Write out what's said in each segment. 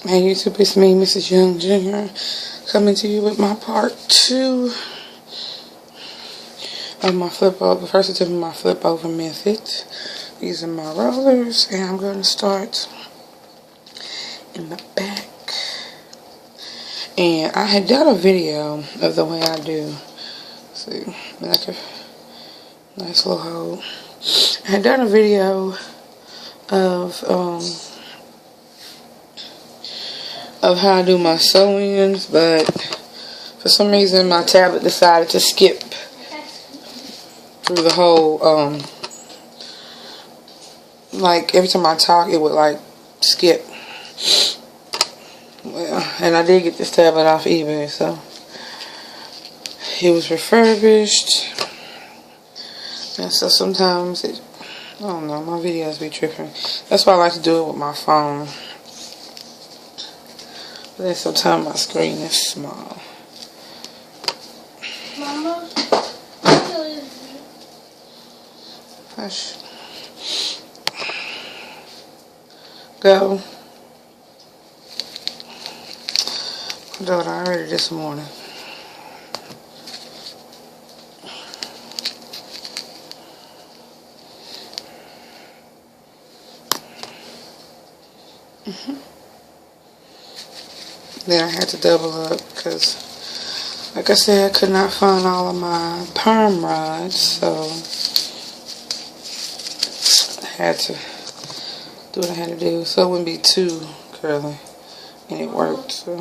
Hey YouTube, it's me, Mrs. Young Jr., coming to you with my part 2 of my flip over, first attempt of my flip over method. These are my rollers, and I'm going to start in the back. And I had done a video of the way I do. See, like a nice little hole. I had done a video of how I do my sew-ins, but for some reason my tablet decided to skip through the whole, like every time I talk it would like skip. Well, and I did get this tablet off eBay, so it was refurbished, and so sometimes I don't know, my videos be tripping. That's why I like to do it with my phone. But then sometimes my screen is small. Mama, Hush. Go. My daughter already this morning. Then I had to double up because, like I said, I could not find all of my perm rods, so I had to do what I had to do so it wouldn't be too curly, and it worked. So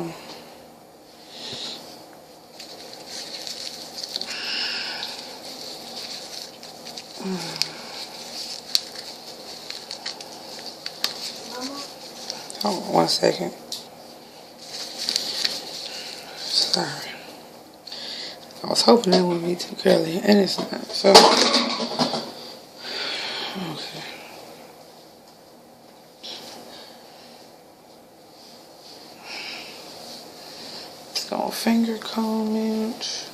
hold on 1 second. Sorry. I was hoping that wouldn't be too curly, and it's not. So, okay. It's gonna finger comb it.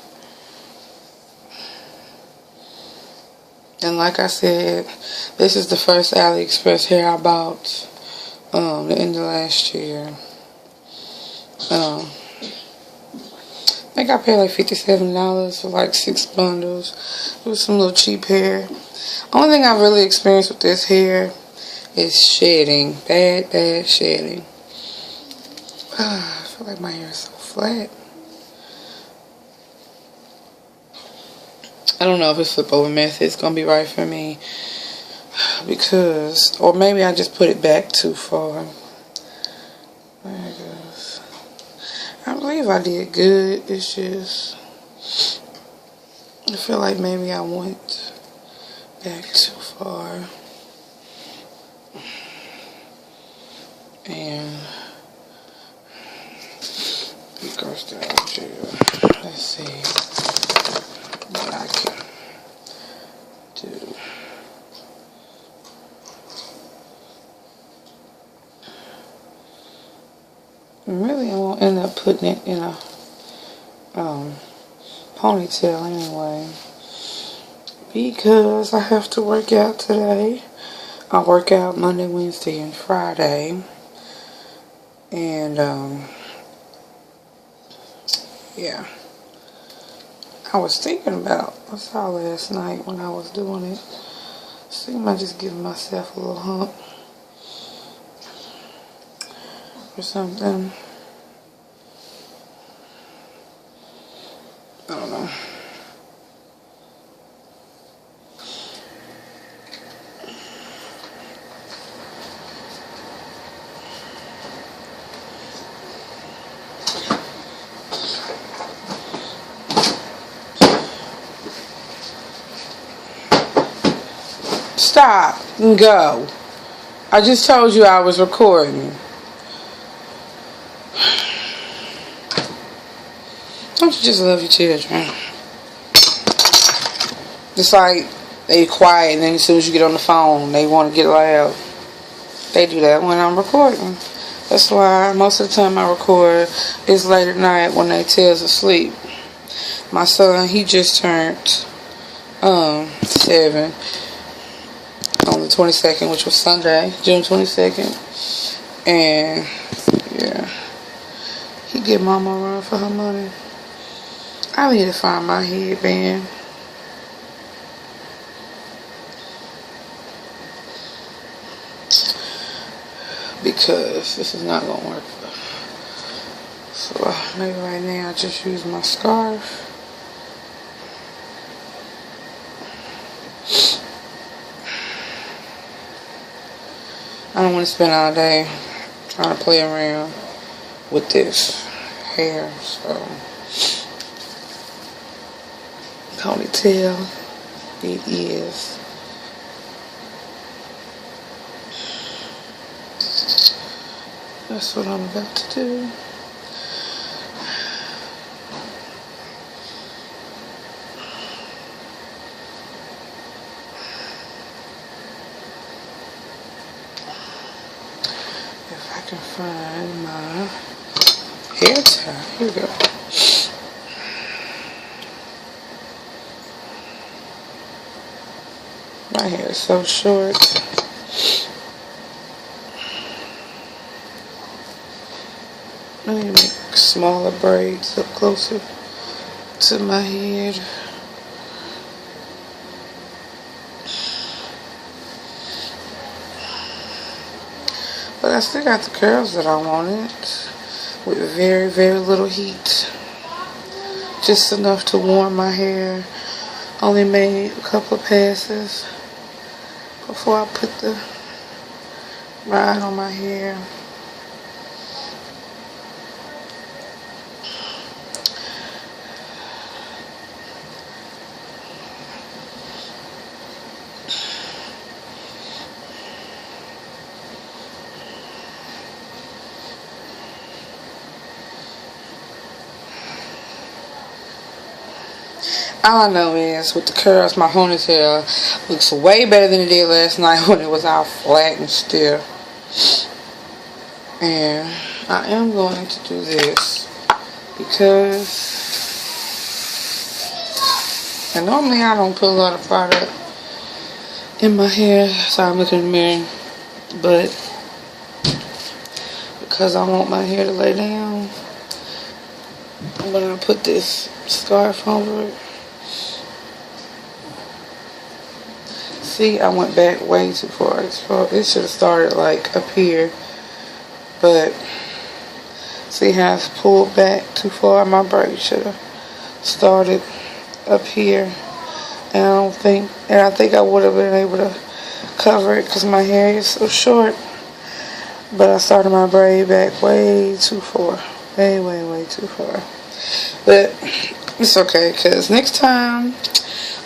And like I said, this is the first AliExpress hair I bought the end of last year. I think I paid like $57 for like 6 bundles. It was some little cheap hair. Only thing I really experienced with this hair is shedding. Bad shedding. I feel like my hair is so flat. I don't know if this flip over method is going to be right for me. Because, or maybe I just put it back too far. There it goes. I believe I did good. It's just, I feel like maybe I went back too far. And it goes down to, let's see what I can do. Really, I won't end up putting it in a ponytail anyway, because I have to work out today. I work out Monday, Wednesday, and Friday, and yeah. I was thinking about, I saw last night when I was doing it, so I might just give myself a little hump or something. I don't know. Stop and go. I just told you I was recording. Don't you just love your children? It's like they quiet, and then as soon as you get on the phone, they want to get loud. They do that when I'm recording. That's why most of the time I record is late at night when they tells asleep. My son, he just turned 7 on the 22nd, which was Sunday, June 22nd. And Yeah. He give mama a run for her money. I need to find my headband. Because this is not going to work. So maybe right now I just use my scarf. I don't want to spend all day trying to play around with this hair. So ponytail it is. That's what I'm about to do. If I can find my hair tie. Here we go. My hair is so short. I need to make smaller braids up closer to my head. But I still got the curls that I wanted with very, very little heat. Just enough to warm my hair. Only made a couple of passes before I put the ride on my hair. All I know is with the curls, my ponytail looks way better than it did last night when it was all flat and stiff. And I am going to do this because, and normally I don't put a lot of product in my hair, so I'm looking in the mirror, but because I want my hair to lay down, I'm going to put this scarf over it. See, I went back way too far. It should have started like up here, but see how it's pulled back too far? My braid should have started up here, and I think I would have been able to cover it because my hair is so short. But I started my braid back way too far, way too far. But it's okay, because next time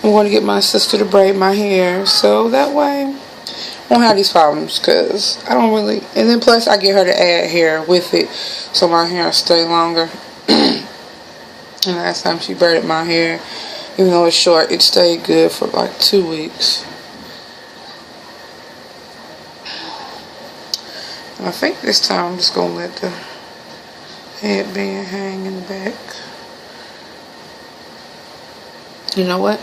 I'm going to get my sister to braid my hair, so that way I won't have these problems, because I don't really, and then plus I get her to add hair with it so my hair will stay longer. And last time she braided my hair, even though it's short, it stayed good for like 2 weeks. And I think this time I'm just going to let the headband hang in the back. You know what?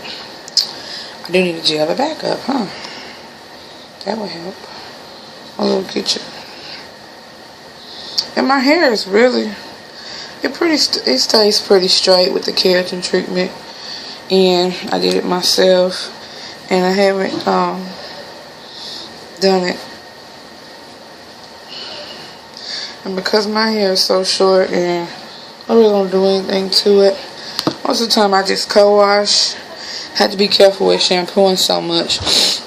I do need to gel it back up, huh? That would help. A little kitchen. And my hair is really, it stays pretty straight with the keratin treatment. And I did it myself. And I haven't done it. And because my hair is so short and I really don't do anything to it, most of the time I just co-wash. Had to be careful with shampooing so much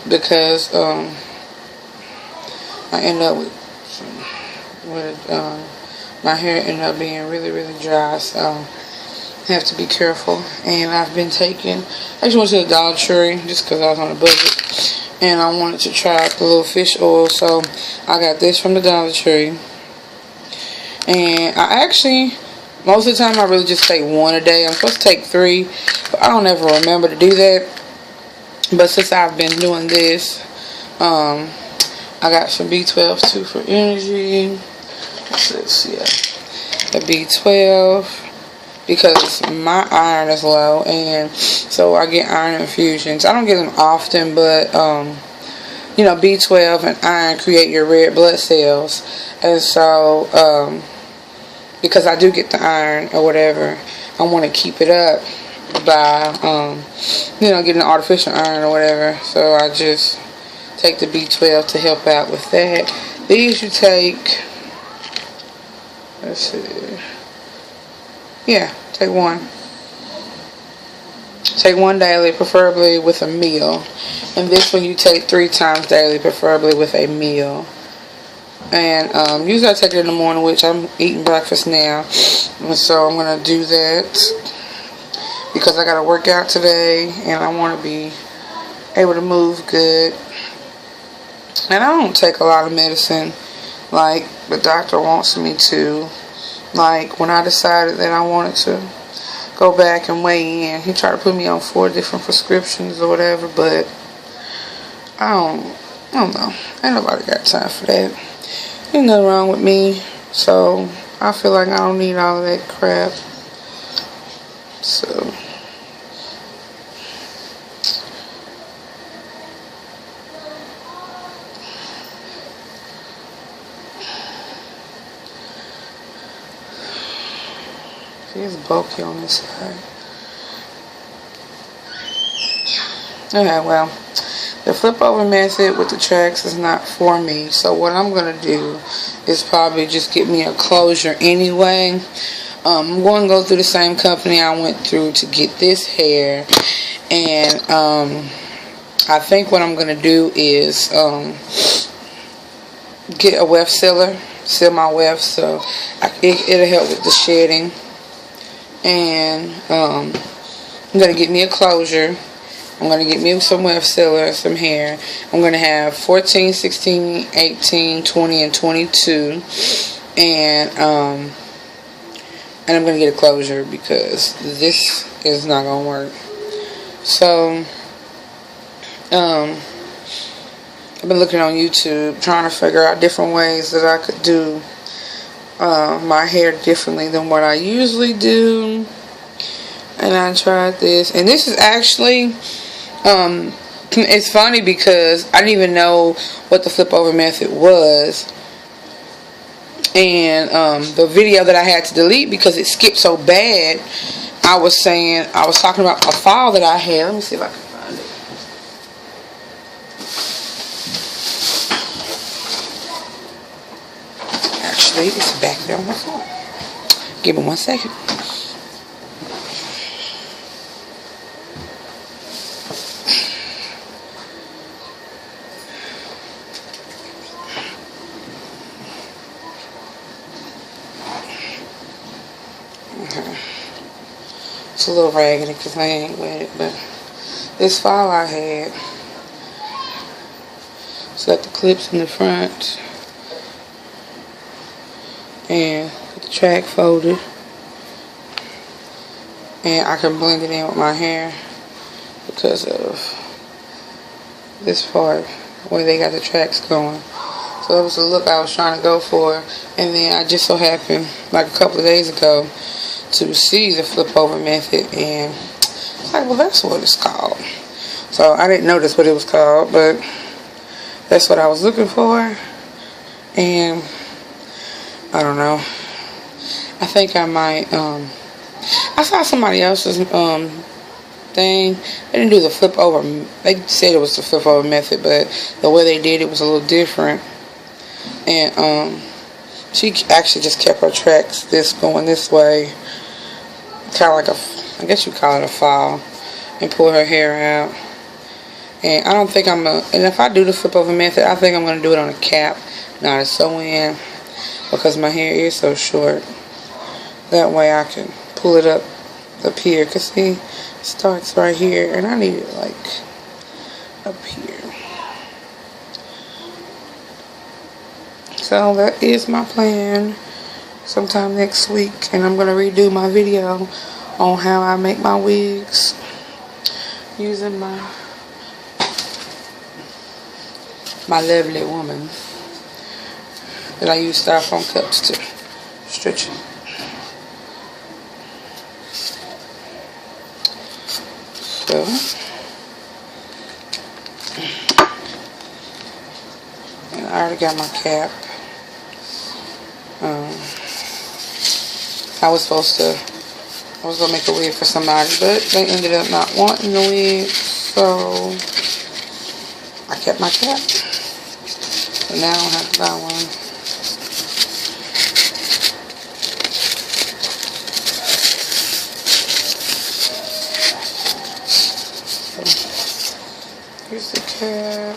because I end up with my hair ended up being really dry, so I have to be careful. And I've been taking, I just went to the Dollar Tree just because I was on a budget, and I wanted to try the little fish oil, so I got this from the Dollar Tree. And I actually, most of the time I really just take one a day. I'm supposed to take 3, but I don't ever remember to do that. But since I've been doing this, I got some B12 too for energy. What's this? Yeah, the B12, because my iron is low, and so I get iron infusions. I don't get them often, but you know, B12 and iron create your red blood cells, and so because I do get the iron or whatever, I want to keep it up by, getting an artificial iron or whatever. So I just take the B12 to help out with that. These you take, let's see, yeah, take one. Take one daily, preferably with a meal. And this one you take 3 times daily, preferably with a meal. And usually I take it in the morning, which I'm eating breakfast now. And so I'm going to do that because I got to work out today and I want to be able to move good. And I don't take a lot of medicine like the doctor wants me to. Like when I decided that I wanted to go back and weigh in, he tried to put me on 4 different prescriptions or whatever, but I don't know. Ain't nobody got time for that. Ain't nothing wrong with me, so I feel like I don't need all of that crap. So it's bulky on this side. Okay, well, the flip over method with the tracks is not for me. So what I'm going to do is probably just get me a closure anyway. I'm going to go through the same company I went through to get this hair. And I think what I'm going to do is get a weft sealer. Seal my weft so it'll help with the shedding. And I'm going to get me a closure. I'm going to get me some weft sealer, some hair. I'm going to have 14, 16, 18, 20, and 22. And I'm going to get a closure because this is not going to work. So, I've been looking on YouTube trying to figure out different ways that I could do my hair differently than what I usually do. And I tried this. And this is actually... it's funny because I didn't even know what the flip over method was, and the video that I had to delete because it skipped so bad, I was talking about a file that I had. Let me see if I can find it. Actually, it's back there on my phone. Give me 1 second. It's a little raggedy because I ain't with it, but this file I had, it's got the clips in the front and the track folded, and I can blend it in with my hair because of this part where they got the tracks going. So it was the look I was trying to go for, and then I just so happened like a couple of days ago to see the flip over method, and it's like, well, that's what it's called. So I didn't notice what it was called, but that's what I was looking for. And I don't know, I think I might I saw somebody else's thing. They didn't do the flip over. They said it was the flip over method, but the way they did it was a little different. And she actually just kept her tracks going this way, kind of like I guess you call it a file, and pull her hair out. And I don't think and if I do the flip over method, I think I'm going to do it on a cap, not a sew-in, because my hair is so short. That way I can pull it up here, because see, it starts right here, and I need it like up here. So that is my plan. Sometime next week, and I'm going to redo my video on how I make my wigs using my lovely woman that I use styrofoam cups to stretch it. So and I already got my cap. I was gonna make a wig for somebody, but they ended up not wanting the wig, so I kept my cap. So now I don't have to buy one. Here's the cap.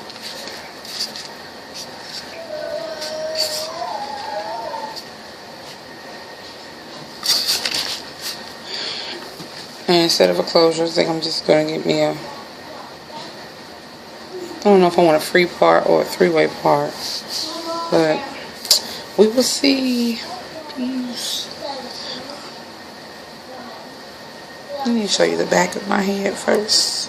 And instead of a closure, I think I'm just going to get me a, I don't know if I want a free part or a three-way part, but we will see. Peace. Let me show you the back of my head first.